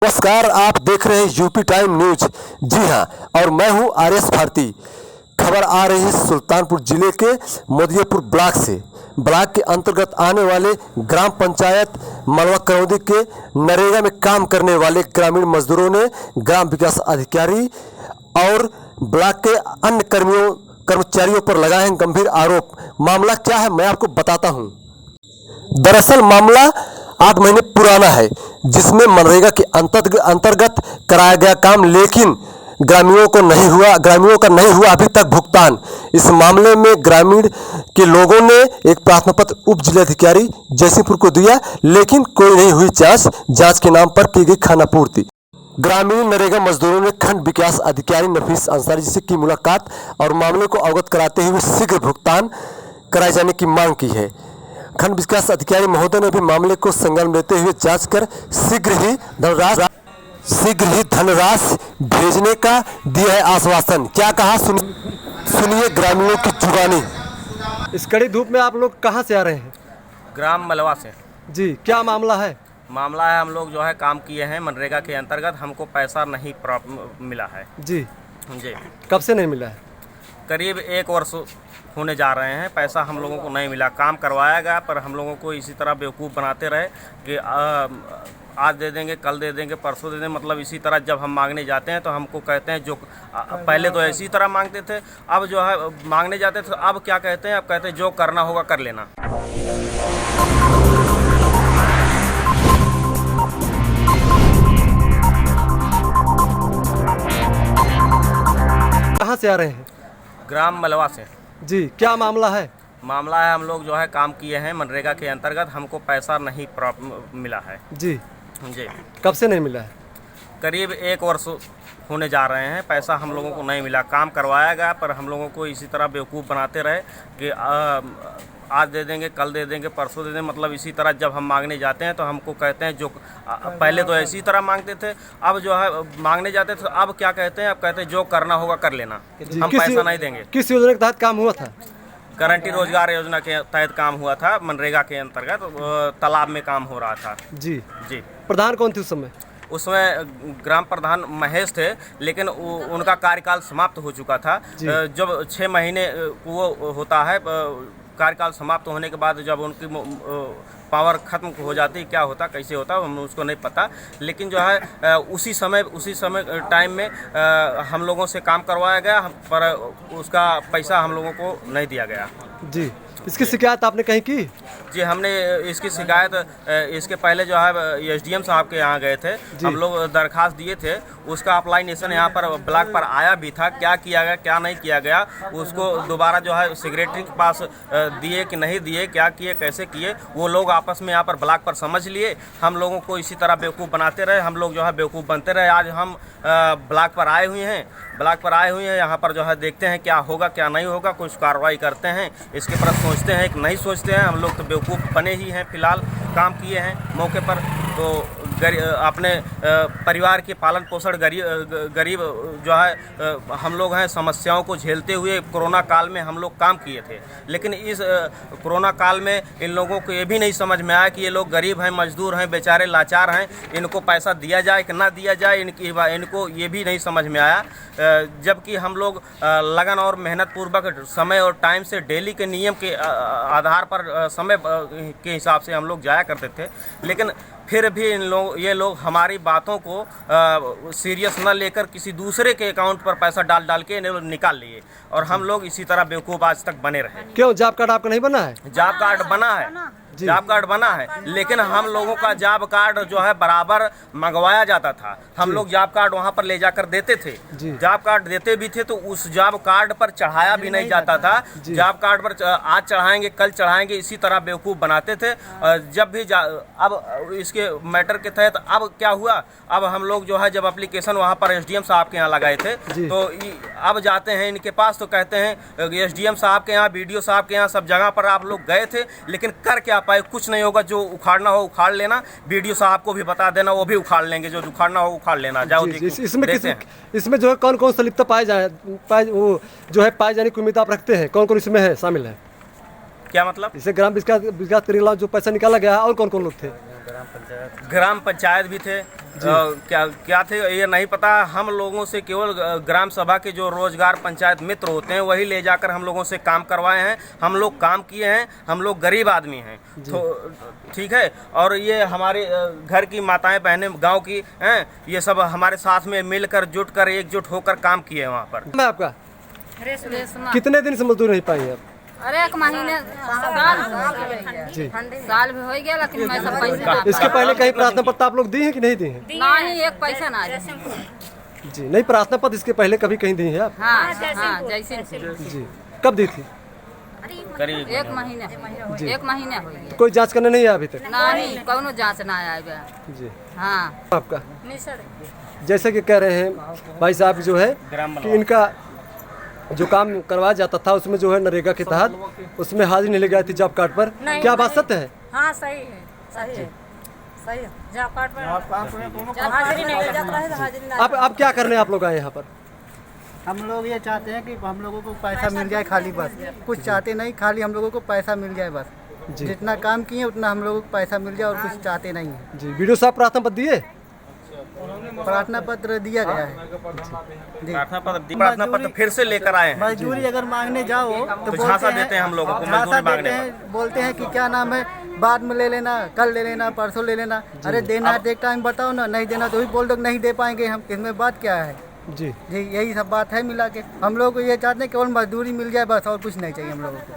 नमस्कार, आप देख रहे हैं यूपी टाइम न्यूज। जी हां, और मैं हूं आर.एस. भारती। खबर आ रही है सुल्तानपुर जिले के मोदियापुर ब्लॉक से। ब्लॉक के अंतर्गत आने वाले ग्राम पंचायत मलवा करौदी के नरेगा में काम करने वाले ग्रामीण मजदूरों ने ग्राम विकास अधिकारी और ब्लॉक के अन्य कर्मचारियों पर लगाए हैं गंभीर आरोप। मामला क्या है मैं आपको बताता हूँ। दरअसल मामला 8 महीने पुराना है, जिसमें मनरेगा के अंतर्गत कराया गया काम, लेकिन ग्रामीणों का नहीं हुआ अभी तक भुगतान। इस मामले में ग्रामीण के लोगों ने एक प्रार्थना पत्र उप जिलाधिकारी जयसिंहपुर को दिया, लेकिन कोई नहीं हुई जांच के नाम पर की गई खानापूर्ति। ग्रामीण नरेगा मजदूरों ने खंड विकास अधिकारी नफीस अंसारी जी से की मुलाकात और मामले को अवगत कराते हुए शीघ्र भुगतान कराए जाने की मांग की है। खंड विकास अधिकारी महोदय ने भी मामले को संज्ञान लेते हुए जांच कर शीघ्र ही धनराशि भेजने का दिया है आश्वासन। क्या कहा सुनिए ग्रामीणों की जुबानी। इस कड़ी धूप में आप लोग कहां से आ रहे हैं? ग्राम मलवा से। जी, क्या मामला है? मामला है, हम लोग जो है काम किए हैं मनरेगा के अंतर्गत, हमको पैसा नहीं मिला है। जी जी, कब से नहीं मिला है? करीब 1 वर्ष होने जा रहे हैं, पैसा हम लोगों को नहीं मिला। काम करवाया गया पर हम लोगों को इसी तरह बेवकूफ़ बनाते रहे कि आज दे देंगे, कल दे देंगे, परसों दे देंगे, मतलब इसी तरह जब हम मांगने जाते हैं तो हमको कहते हैं जो पहले तो इसी तरह मांगते थे, अब जो है मांगने जाते थे, अब क्या कहते हैं, अब कहते हैं जो करना होगा कर लेना। कहां से आ रहे हैं? ग्राम मलवा से। जी, क्या मामला है? मामला है, हम लोग जो है काम किए हैं मनरेगा के अंतर्गत, हमको पैसा नहीं मिला है। जी जी, कब से नहीं मिला है? करीब 1 वर्ष होने जा रहे हैं, पैसा हम लोगों को नहीं मिला। काम करवाया गया पर हम लोगों को इसी तरह बेवकूफ़ बनाते रहे कि आज दे देंगे, कल दे देंगे, परसों दे देंगे, मतलब इसी तरह जब हम मांगने जाते हैं तो हमको कहते हैं जो पहले तो इसी तरह मांगते थे, अब जो है मांगने जाते थे, अब क्या कहते हैं, अब कहते हैं जो करना होगा कर लेना, हम पैसा नहीं देंगे। किस योजना के तहत काम हुआ था? गारंटी रोजगार योजना के तहत काम हुआ था, मनरेगा के अंतर्गत तालाब में काम हो रहा था। जी जी, प्रधान कौन थे उस समय? उसमें ग्राम प्रधान महेश थे, लेकिन उनका कार्यकाल समाप्त हो चुका था। जब 6 महीने वो होता है कार्यकाल समाप्त होने के बाद, जब उनकी पावर खत्म हो जाती, क्या होता कैसे होता हम उसको नहीं पता, लेकिन जो है उसी समय टाइम में हम लोगों से काम करवाया गया, पर उसका पैसा हम लोगों को नहीं दिया गया। जी, इसकी शिकायत आपने कहीं की? जी, हमने इसकी शिकायत इसके पहले जो है एसडीएम साहब के यहाँ गए थे, हम लोग दरखास्त दिए थे, उसका अप्लाइनेशन यहाँ पर ब्लॉक पर आया भी था। क्या किया गया क्या नहीं किया गया, उसको दोबारा जो है सेक्रेटरी के पास दिए कि नहीं दिए, क्या किए कैसे किए, वो लोग आपस में यहाँ पर ब्लॉक पर समझ लिए, हम लोगों को इसी तरह बेवकूफ़ बनाते रहे, हम लोग जो है बेवकूफ़ बनते रहे। आज हम ब्लॉक पर आए हुए हैं, यहाँ पर जो है देखते हैं क्या होगा क्या नहीं होगा, कुछ कार्रवाई करते हैं, इसके पर सोचते हैं कि नहीं सोचते हैं। हम लोग तो बेवकूफ़ बने ही हैं, फिलहाल काम किए हैं मौके पर, तो अपने परिवार के पालन पोषण गरीब जो है हम लोग हैं, समस्याओं को झेलते हुए कोरोना काल में हम लोग काम किए थे, लेकिन इस कोरोना काल में इन लोगों को ये भी नहीं समझ में आया कि ये लोग गरीब हैं, मजदूर हैं, बेचारे लाचार हैं, इनको पैसा दिया जाए कि ना दिया जाए, इनको ये भी नहीं समझ में आया। जबकि हम लोग लगन और मेहनत पूर्वक समय और टाइम से डेली के नियम के आधार पर समय के हिसाब से हम लोग जाया करते थे, लेकिन फिर भी ये लोग हमारी बातों को सीरियस न लेकर किसी दूसरे के अकाउंट पर पैसा डाल के निकाल लिए, और हम लोग इसी तरह बेवकूफ़ आज तक बने रहे। क्यों, जॉब कार्ड आपका नहीं बना है? जॉब कार्ड बना है, जॉब कार्ड बना है, लेकिन हम लोगों का जॉब कार्ड जो है बराबर मंगवाया जाता था। हम लोग जॉब कार्ड वहाँ पर ले जाकर देते थे, जॉब कार्ड देते भी थे, तो उस जॉब कार्ड पर चढ़ाया भी नहीं जाता था। जॉब कार्ड पर आज चढ़ाएंगे कल चढ़ाएंगे, इसी तरह बेवकूफ़ बनाते थे। जब भी अब इसके मैटर के तहत अब क्या हुआ, अब हम लोग जो है जब एप्लीकेशन वहाँ पर एसडीएम साहब के यहाँ लगाए थे, तो अब जाते हैं इनके पास, तो कहते हैं एसडीएम साहब के यहाँ, बीडीओ साहब के यहाँ, सब जगह पर आप लोग गए थे, लेकिन कर क्या पाए, कुछ नहीं होगा, जो उखाड़ना हो उखाड़ लेना, बीडीओ साहब को भी बता देना, वो भी उखाड़ लेंगे, जो उखाड़ना हो उखाड़ लेना। जाओ इसमें जो है कौन कौन संलिप्त पाए जाने की उम्मीद आप रखते हैं? कौन कौन इसमें है शामिल है? क्या मतलब? इसे ग्राम विकास के लिए जो पैसा निकाला गया, और कौन कौन लोग थे? ग्राम पंचायत भी थे। क्या क्या थे ये नहीं पता। हम लोगों से केवल ग्राम सभा के जो रोजगार पंचायत मित्र होते हैं वही ले जाकर हम लोगों से काम करवाए हैं। हम लोग काम किए हैं, हम लोग गरीब आदमी हैं तो ठीक है। और ये हमारे घर की माताएं बहनें गांव की हैं, ये सब हमारे साथ में मिलकर जुटकर एकजुट होकर काम किए हैं वहाँ पर। मैं आपका रेशमा। कितने दिन से मजदूरी नहीं पाई है आप? अरे एक महीने जी साल भी हो गया, लेकिन मैं सब पैसे ना इसके पहले कहीं प्रार्थना पत्र आप लोग दी हैं कि नहीं दी हैं? नहीं, एक पैसा ना आया। जी नहीं, प्रार्थना पत्र इसके पहले कभी कहीं दी है आप? हाँ हाँ, जैसे जी कब दी थी? करीब एक महीने हो गया। कोई जांच करने नहीं आया अभी तक? नहीं, कौनो जांच ना आया। जी हाँ। आपका जैसे कि कह रहे हैं भाई साहब जो है कि इनका जो काम करवाया जाता था उसमें जो है नरेगा के तहत उसमें हाजिरी नहीं लगी जाती जॉब कार्ड पर, क्या बात सत्य है? हाँ सही है, सही है, सही है। जॉब कार्ड पर हाजिरी नहीं लग जाता है, हाजिरी नहीं। आप क्या करने आप लोग आए यहाँ पर? हम लोग ये चाहते हैं कि हम लोगों को पैसा मिल जाए, खाली बस कुछ चाहते नहीं, खाली हम लोगों को पैसा मिल जाए बस। जितना काम किए उतना हम लोगों को पैसा मिल जाए और कुछ चाहते नहीं है। जी वीडियो साहब प्रार्थना पत्र दिए? प्रार्थना पत्र दिया गया है। प्रार्थना पत्र फिर से लेकर आए हैं। मजदूरी अगर मांगने जाओ तो झांसा देते हैं हम लोगों को झांसा मजदूरी मांगने देते हैं, बोलते हैं कि क्या नाम है, बाद में ले लेना, कल ले लेना, परसों ले लेना। अरे देना है तो एक टाइम बताओ ना, नहीं देना तो भी बोल दो नहीं दे पाएंगे हम। इसमें बात क्या है? जी जी यही सब बात है मिला के। हम लोग को ये चाहते हैं केवल मजदूरी मिल जाए बस, और कुछ नहीं चाहिए हम लोगों को।